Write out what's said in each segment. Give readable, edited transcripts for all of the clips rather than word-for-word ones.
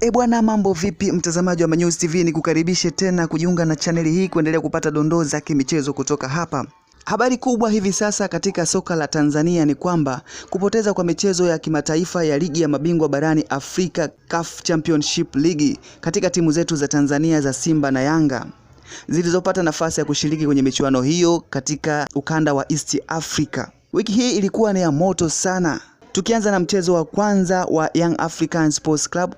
Bwana, mambo vipi mtazamaji wa Manyuzi TV, ni kukaribishe tena kujiunga na chaneli hii kuendelea kupata dondoo za kimichezo kutoka hapa. Habari kubwa hivi sasa katika soka la Tanzania ni kwamba kupoteza kwa michezo ya kimataifa ya ligi ya mabingwa barani Afrika CAF Championship League katika timu zetu za Tanzania za Simba na Yanga zilizopata nafasi ya kushiriki kwenye michuano hiyo katika ukanda wa East Africa. Wiki hii ilikuwa ni ya moto sana. Tukianza na mchezo wa kwanza wa Young African Sports Club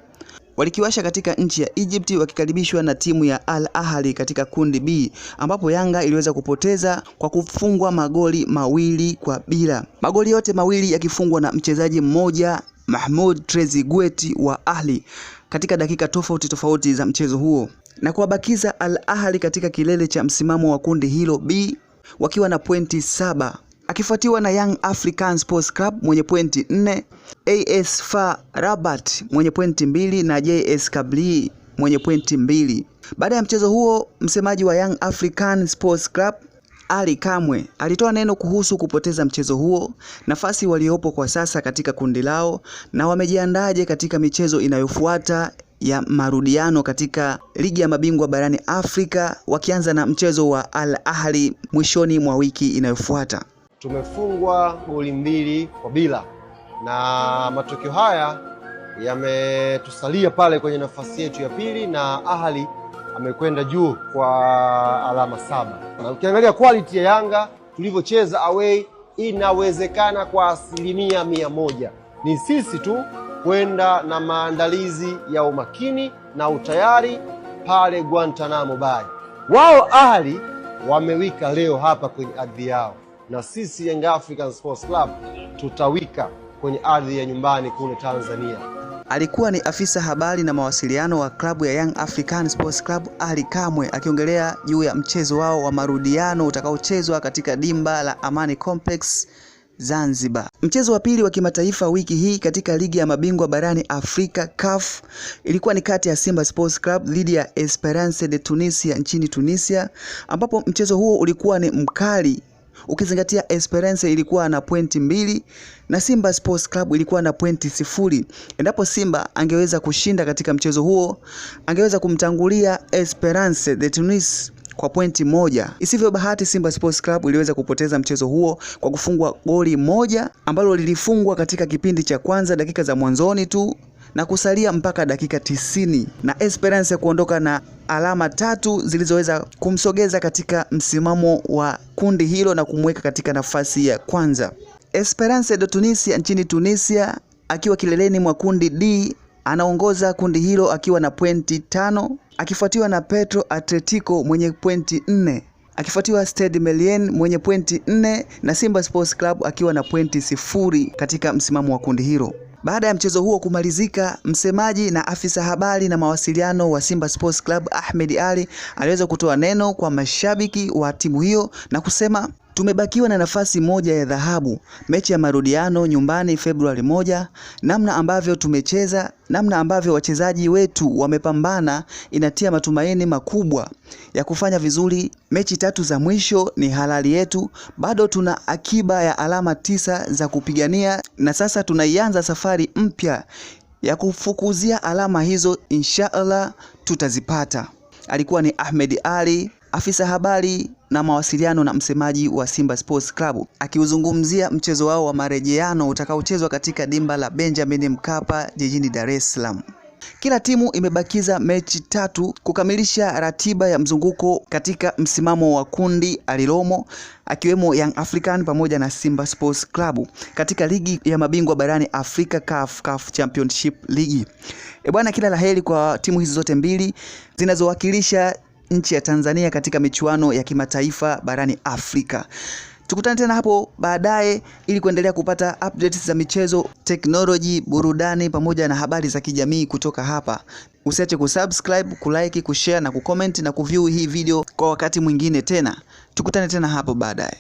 walikiwasha katika nchi ya Egypt wakikaribishwa na timu ya Al Ahly katika kundi B, ambapo Yanga iliweza kupoteza kwa kufungwa magoli 2-0. Magoli yote mawili yakifungwa na mchezaji mmoja, Mahmoud Trezeguet wa Ahly, katika dakika tofauti za mchezo huo, na kuwabakiza Al Ahly katika kilele cha msimamo wa kundi hilo B wakiwa na pointi 7, akifuatiwa na Young African Sports Club mwenye pointi 4, AS FAR Rabat mwenye pointi 2 na JS Kabylie mwenye pointi 2. Baada ya mchezo huo, msemaji wa Young African Sports Club Ali Kamwe alitoa neno kuhusu kupoteza mchezo huo, nafasi waliopo kwa sasa katika kundi lao na wamejiandaje katika michezo inayofuata ya marudiano katika ligi ya mabingwa barani Afrika, wakianza na mchezo wa Al Ahly mwishoni mwa wiki inayofuata. Tumefungwa goli 2-0 na matokeo haya yametusalia pale kwenye nafasi yetu ya pili, na Ahly amekwenda juu kwa alama 7. Na ukiangalia quality ya Yanga tulivyocheza away, inawezekana kwa 100%. Ni sisi tu kwenda na maandalizi ya umakini na utayari pale Guantanamo Bay. Wao Ahly wamewika leo hapa kwenye ardhi yao, na sisi Young African Sports Club tutawika kwenye ardhi ya nyumbani kule Tanzania. Alikuwa ni afisa habari na mawasiliano wa klabu ya Young African Sports Club Ali Kamwe akiongelea juu ya mchezo wao wa marudiano utakaochezwa katika dimba la Amani Complex Zanzibar. Mchezo wa pili wa kimataifa wiki hii katika ligi ya mabingwa barani Afrika CAF ilikuwa ni kati ya Simba Sports Club dhidi ya Esperance de Tunisia nchini Tunisia, ambapo mchezo huo ulikuwa ni mkali ukizingatia Esperance ilikuwa na pointi 2 na Simba Sports Club ilikuwa na pointi 0. Endapo Simba angeweza kushinda katika mchezo huo, angeweza kumtangulia Esperance de Tunis kwa pointi 1. Isivyo bahati, Simba Sports Club iliweza kupoteza mchezo huo kwa kufungwa goli 1 ambalo lilifungwa katika kipindi cha kwanza dakika za mwanzoni tu na kusalia mpaka dakika 90, na Esperance kuondoka na alama 3 zilizoweza kumsogeza katika msimamo wa kundi hilo na kumweka katika nafasi ya kwanza. Esperance de Tunisia nchini Tunisia akiwa kileleni mwa kundi D anaongoza kundi hilo akiwa na pointi 5, akifuatiwa na Petro Atletico mwenye pointi 4, akifuatiwa Stade Malien mwenye pointi 4 na Simba Sports Club akiwa na pointi 0 katika msimamo wa kundi hilo. Baada ya mchezo huo kumalizika, msemaji na afisa habari na mawasiliano wa Simba Sports Club Ahmed Ali aliweza kutoa neno kwa mashabiki wa timu hiyo na kusema, tumebakiwa na nafasi moja ya dhahabu, mechi ya marudiano nyumbani Februari 1. Namna ambavyo tumecheza, namna ambavyo wachezaji wetu wamepambana inatia matumaini makubwa ya kufanya vizuri. Mechi 3 za mwisho ni halali yetu, bado tuna akiba ya alama 9 za kupigania, na sasa tunaianza safari mpya ya kufukuzia alama hizo, inshallah tutazipata. Alikuwa ni Ahmed Ali, afisa habari na mawasiliano na msemaji wa Simba Sports Club, akiuzungumzia mchezo wao wa marejeano utakaochezwa katika dimba la Benjamin Mkapa jijini Dar es Salaam. Kila timu imebakiza mechi 3 kukamilisha ratiba ya mzunguko katika msimamo wa kundi alilomo, akiwemo Young African pamoja na Simba Sports Club katika ligi ya mabingwa barani Afrika CAF Championship League. Bwana, kila laheri kwa timu hizi zote mbili zinazowakilisha nchi ya Tanzania katika michuano ya kimataifa barani Afrika. Tukutane tena hapo baadaye ili kuendelea kupata updates za michezo, teknoloji, burudani pamoja na habari za kijamii kutoka hapa. Usiache kusubscribe, kulike, kushare na kucomment na kuview hii video kwa wakati mwingine tena. Tukutane tena hapo baadaye.